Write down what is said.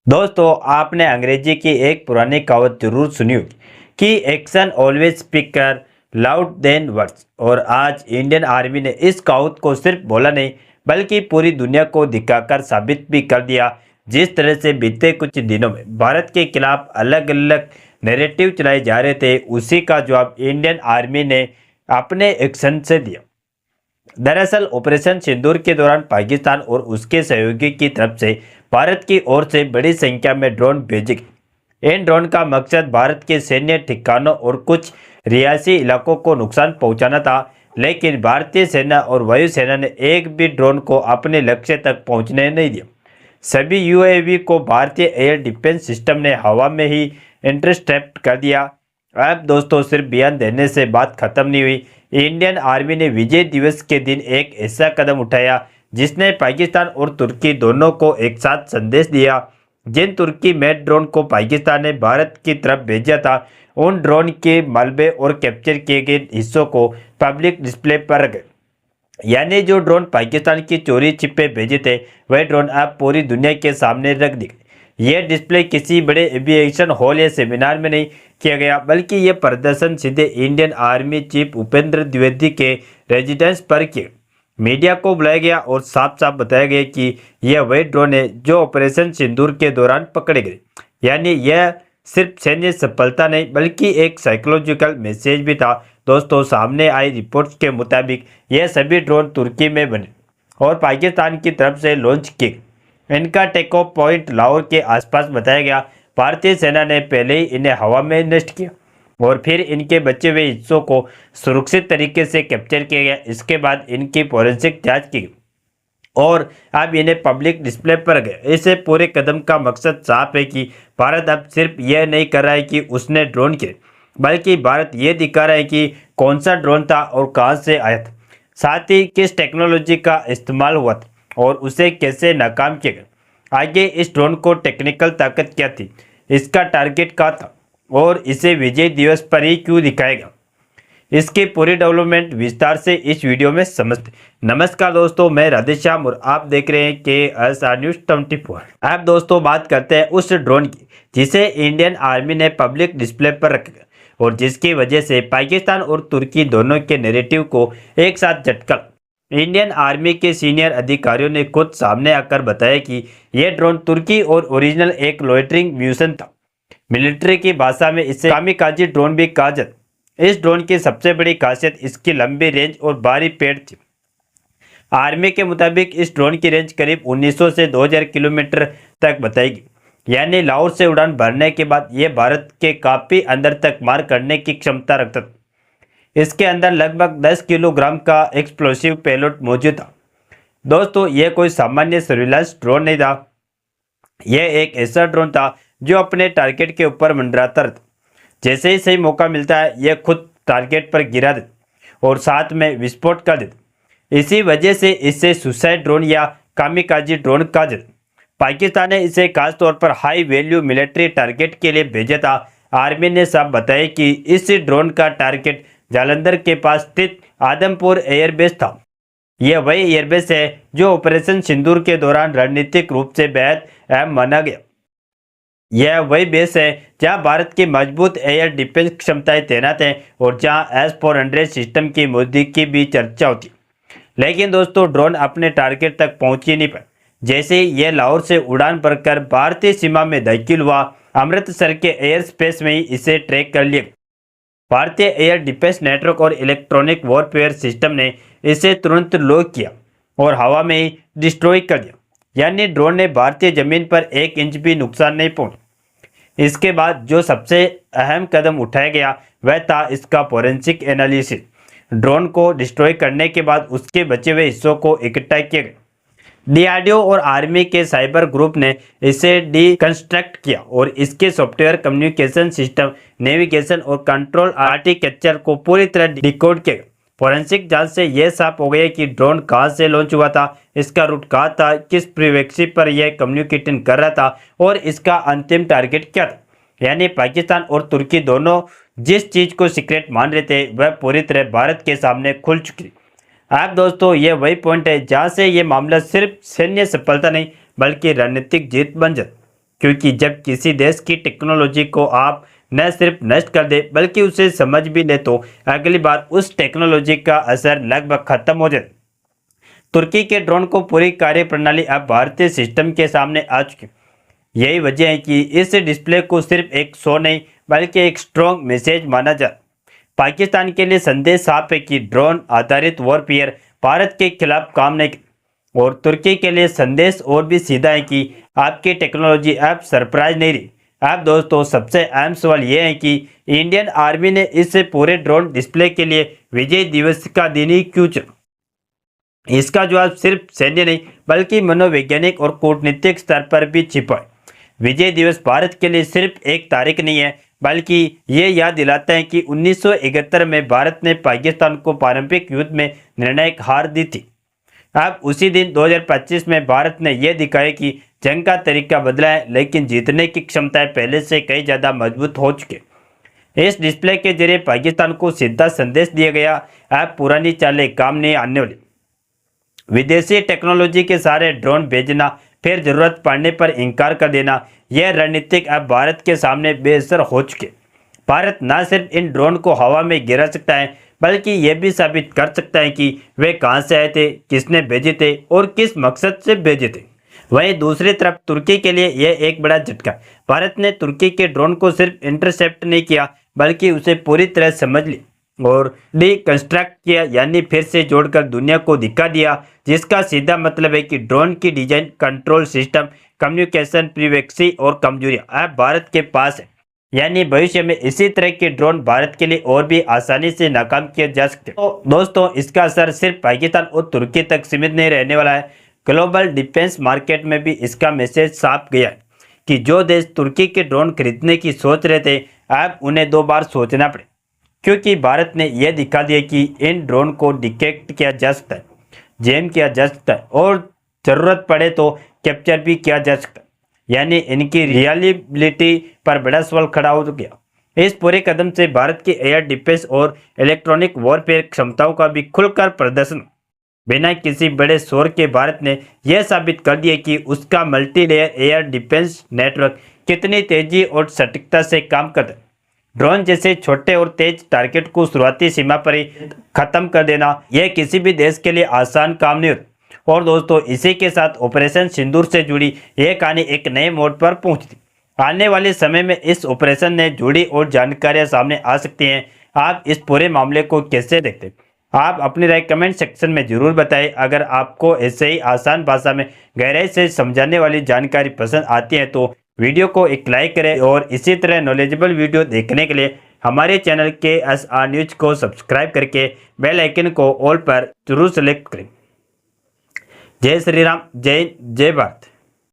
दोस्तों, आपने अंग्रेजी की एक पुरानी कहावत जरूर सुनी होगी कि action always speaker loud than words. और आज इंडियन आर्मी ने इस कहावत को सिर्फ बोला नहीं बल्कि पूरी दुनिया को दिखाकर साबित भी कर दिया। जिस तरह से बीते कुछ दिनों में भारत के खिलाफ अलग अलग नैरेटिव चलाए जा रहे थे, उसी का जवाब इंडियन आर्मी ने अपने एक्शन से दिया। दरअसल ऑपरेशन सिंदूर के दौरान पाकिस्तान और उसके सहयोगी की तरफ से भारत की ओर से बड़ी संख्या में ड्रोन भेजे गए। इन ड्रोन का मकसद भारत के सैन्य ठिकानों और कुछ रियासी इलाकों को नुकसान पहुंचाना था, लेकिन भारतीय सेना और वायुसेना ने एक भी ड्रोन को अपने लक्ष्य तक पहुंचने नहीं दिया। सभी यूएवी को भारतीय एयर डिफेंस सिस्टम ने हवा में ही इंटरसेप्ट कर दिया। अब दोस्तों, सिर्फ बयान देने से बात खत्म नहीं हुई। इंडियन आर्मी ने विजय दिवस के दिन एक ऐसा कदम उठाया जिसने पाकिस्तान और तुर्की दोनों को एक साथ संदेश दिया। जिन तुर्की मेड ड्रोन को पाकिस्तान ने भारत की तरफ भेजा था, उन ड्रोन के मलबे और कैप्चर किए गए हिस्सों को पब्लिक डिस्प्ले पर रखे। यानी जो ड्रोन पाकिस्तान की चोरी छिपे भेजे थे, वह ड्रोन अब पूरी दुनिया के सामने रख दी गई। यह डिस्प्ले किसी बड़े एविएशन हॉल या सेमिनार में नहीं किया गया, बल्कि यह प्रदर्शन सीधे Indian army chief Upendra Dwivedi के रेजिडेंस पर किया। मीडिया को बुलाया गया और साफ साफ बताया गया कि यह वही ड्रोन है जो ऑपरेशन सिंदूर के दौरान पकड़े गए। यानी यह सिर्फ सैन्य सफलता नहीं बल्कि एक साइकोलॉजिकल मैसेज भी था। दोस्तों, सामने आई रिपोर्ट्स के मुताबिक यह सभी ड्रोन तुर्की में बने और पाकिस्तान की तरफ से लॉन्च किए गए। इनका टेक ऑफ पॉइंट लाहौर के आसपास बताया गया। भारतीय सेना ने पहले ही इन्हें हवा में नष्ट किया और फिर इनके बचे हुए हिस्सों को सुरक्षित तरीके से कैप्चर किया गया। इसके बाद इनकी फोरेंसिक जांच की गई और अब इन्हें पब्लिक डिस्प्ले पर गए। इसे पूरे कदम का मकसद साफ है कि भारत अब सिर्फ यह नहीं कर रहा है कि उसने ड्रोन किए, बल्कि भारत ये दिखा रहा है कि कौन सा ड्रोन था और कहां से आया था, साथ ही किस टेक्नोलॉजी का इस्तेमाल हुआ था और उसे कैसे नाकाम किया गया। आगे इस ड्रोन को टेक्निकल ताकत क्या थी, इसका टारगेट क्या था और इसे विजय दिवस पर ही क्यों दिखाएगा, इसकी पूरी डेवलपमेंट विस्तार से इस वीडियो में समझते। नमस्कार दोस्तों, मैं राधेश्याम और आप देख रहे हैं KSR न्यूज 24। अब दोस्तों बात करते हैं उस ड्रोन की जिसे इंडियन आर्मी ने पब्लिक डिस्प्ले पर रखा और जिसकी वजह से पाकिस्तान और तुर्की दोनों के नैरेटिव को एक साथ झटका। इंडियन आर्मी के सीनियर अधिकारियों ने खुद सामने आकर बताया कि यह ड्रोन तुर्की और ओरिजिनल एक लोइटरिंग म्यूशन था। मिलिट्री की भाषा में इसे कामिकाजी ड्रोन भी कहा जाता। इस ड्रोन की सबसे बड़ी खासियत इसकी लंबी रेंज और भारी पेड़ थी। आर्मी के मुताबिक इस ड्रोन की रेंज करीब 1900 से 2000 किलोमीटर तक बताई गई। यानी लाहौर से उड़ान भरने के बाद यह भारत के काफी अंदर तक मार करने की क्षमता रखता था। इसके अंदर लगभग 10 किलोग्राम का एक्सप्लोसिव पेलोड मौजूद था। दोस्तों, यह कोई सामान्य सर्विलांस ड्रोन नहीं था। यह एक ऐसा ड्रोन था जो अपने टारगेट के ऊपर मंडराता रहता। जैसे ही सही मौका मिलता है, यह खुद टारगेट पर गिरा देता और साथ में विस्फोट कर देता। इसी वजह से इसे सुसाइड ड्रोन या कामिकाजी ड्रोन कहा जाता। पाकिस्तान ने इसे खासतौर पर हाई वैल्यू मिलिट्री टारगेट के लिए भेजा था। आर्मी ने साफ बताया कि इस ड्रोन का टारगेट जालंधर के पास स्थित आदमपुर एयरबेस था। यह वही एयरबेस है जो ऑपरेशन सिंदूर के दौरान रणनीतिक रूप से बेहद अहम माना गया। यह वही बेस है जहां भारत की मजबूत एयर डिफेंस क्षमताएं तैनात हैं और जहां S-400 सिस्टम की मौजूदगी की भी चर्चा होती। लेकिन दोस्तों, ड्रोन अपने टारगेट तक पहुंच ही नहीं पाया। जैसे ही यह लाहौर से उड़ान भरकर भारतीय सीमा में दाखिल हुआ, अमृतसर के एयर स्पेस में ही इसे ट्रैक कर लिया। भारतीय एयर डिफेंस नेटवर्क और इलेक्ट्रॉनिक वॉरफेयर सिस्टम ने इसे तुरंत लॉक किया और हवा में ही डिस्ट्रॉय कर दिया। यानी ड्रोन ने भारतीय जमीन पर 1 इंच भी नुकसान नहीं पहुंचा। इसके बाद जो सबसे अहम कदम उठाया गया वह था इसका फोरेंसिक एनालिसिस। ड्रोन को डिस्ट्रॉय करने के बाद उसके बचे हुए हिस्सों को इकट्ठा किया गया। डीआरडीओ और आर्मी के साइबर ग्रुप ने इसे डिकंस्ट्रक्ट किया और इसके सॉफ्टवेयर, कम्युनिकेशन सिस्टम, नेविगेशन और कंट्रोल आर्किटेक्चर को पूरी तरह डिकोड किया। फोरेंसिक जांच से यह साफ हो गया कि ड्रोन कहां से लॉन्च हुआ था, इसका रूट कहां था, किस फ्रीक्वेंसी पर यह कम्युनिकेशन कर रहा था और इसका अंतिम टारगेट क्या था। यानी पाकिस्तान और तुर्की दोनों जिस चीज को सीक्रेट मान रहे थे वह पूरी तरह भारत के सामने खुल चुकी थी। अब दोस्तों, यह वही पॉइंट है जहां से यह मामला सिर्फ सैन्य सफलता नहीं बल्कि रणनीतिक जीत बन जाता। क्योंकि जब किसी देश की टेक्नोलॉजी को आप न सिर्फ नष्ट कर दे बल्कि उसे समझ भी ले तो अगली बार उस टेक्नोलॉजी का असर लगभग खत्म हो जाए। तुर्की के ड्रोन को पूरी कार्यप्रणाली अब भारतीय सिस्टम के सामने आ चुकी। यही वजह है कि इस डिस्प्ले को सिर्फ एक शो नहीं बल्कि एक स्ट्रॉन्ग मैसेज माना जा। पाकिस्तान के लिए संदेश साफ है कि ड्रोन आधारित वॉरफेयर भारत के खिलाफ काम नहीं, और तुर्की के लिए संदेश और भी सीधा है कि आपकी टेक्नोलॉजी अब सरप्राइज नहीं रही। अब दोस्तों सबसे अहम सवाल यह है कि इंडियन आर्मी ने इस पूरे ड्रोन डिस्प्ले के लिए विजय दिवस का दिन ही क्यों चुना? इसका जवाब सिर्फ सैन्य नहीं बल्कि मनोवैज्ञानिक और कूटनीतिक स्तर पर भी छिपा है। विजय दिवस भारत के लिए सिर्फ एक तारीख नहीं है बल्कि ये याद दिलाता है कि 1971 में भारत ने पाकिस्तान को पारंपरिक युद्ध में निर्णायक हार दी थी। अब उसी दिन 2025 में भारत ने यह दिखाया कि जंग का तरीका बदला है लेकिन जीतने की क्षमताएं पहले से कई ज़्यादा मजबूत हो चुके। इस डिस्प्ले के जरिए पाकिस्तान को सीधा संदेश दिया गया, अब पुरानी चालें काम नहीं आने वाली। विदेशी टेक्नोलॉजी के सारे ड्रोन भेजना फिर जरूरत पड़ने पर इनकार कर देना, यह रणनीतिक अब भारत के सामने बेअसर हो चुके। भारत न सिर्फ इन ड्रोन को हवा में गिरा सकता है बल्कि यह भी साबित कर सकता है कि वे कहां से आए थे, किसने भेजे थे और किस मकसद से भेजे थे। वहीं दूसरी तरफ तुर्की के लिए यह एक बड़ा झटका। भारत ने तुर्की के ड्रोन को सिर्फ इंटरसेप्ट नहीं किया बल्कि उसे पूरी तरह समझ ली और डिकंस्ट्रक्ट किया, यानी फिर से जोड़कर दुनिया को दिखा दिया, जिसका सीधा मतलब है कि ड्रोन की डिजाइन, कंट्रोल सिस्टम, कम्युनिकेशन, प्रीवेक्सी और कमजोरियां अब भारत के पास है। यानी भविष्य में इसी तरह के ड्रोन भारत के लिए और भी आसानी से नाकाम किए जा सकते हैं। तो दोस्तों इसका असर सिर्फ पाकिस्तान और तुर्की तक सीमित नहीं रहने वाला है, ग्लोबल डिफेंस मार्केट में भी इसका मैसेज साफ गया है कि जो देश तुर्की के ड्रोन खरीदने की सोच रहे थे अब उन्हें 2 बार सोचना पड़े, क्योंकि भारत ने यह दिखा दिया कि इन ड्रोन को डिटेक्ट किया जा सकता है, जैम किया जा सकता है और ज़रूरत पड़े तो कैप्चर भी किया जा सकता है। यानी इनकी रिलायबिलिटी पर बड़ा सवाल खड़ा हो गया। इस पूरे कदम से भारत की एयर डिफेंस और इलेक्ट्रॉनिक वॉरफेयर क्षमताओं का भी खुलकर प्रदर्शन बिना किसी बड़े शोर के भारत ने यह साबित कर दिया कि उसका multi layer air defence network कितनी तेजी और सटीकता से काम करता है। ड्रोन जैसे छोटे और तेज टारगेट को शुरुआती सीमा पर ही खत्म कर देना यह किसी भी देश के लिए आसान काम नहीं होता। और दोस्तों इसी के साथ ऑपरेशन सिंदूर से जुड़ी यह कहानी एक नए मोड़ पर पहुंचती। आने वाले समय में इस ऑपरेशन ने जुड़ी और जानकारियां सामने आ सकती हैं। आप इस पूरे मामले को कैसे देखते हैं? आप अपनी राय कमेंट सेक्शन में जरूर बताएं। अगर आपको ऐसे ही आसान भाषा में गहराई से समझाने वाली जानकारी पसंद आती है तो वीडियो को एक लाइक करें और इसी तरह नॉलेजेबल वीडियो देखने के लिए हमारे चैनल KSR न्यूज को सब्सक्राइब करके बेल आइकन को ऑल पर जरूर सेलेक्ट करें। जय श्री राम, जय हिंद, जय भारत।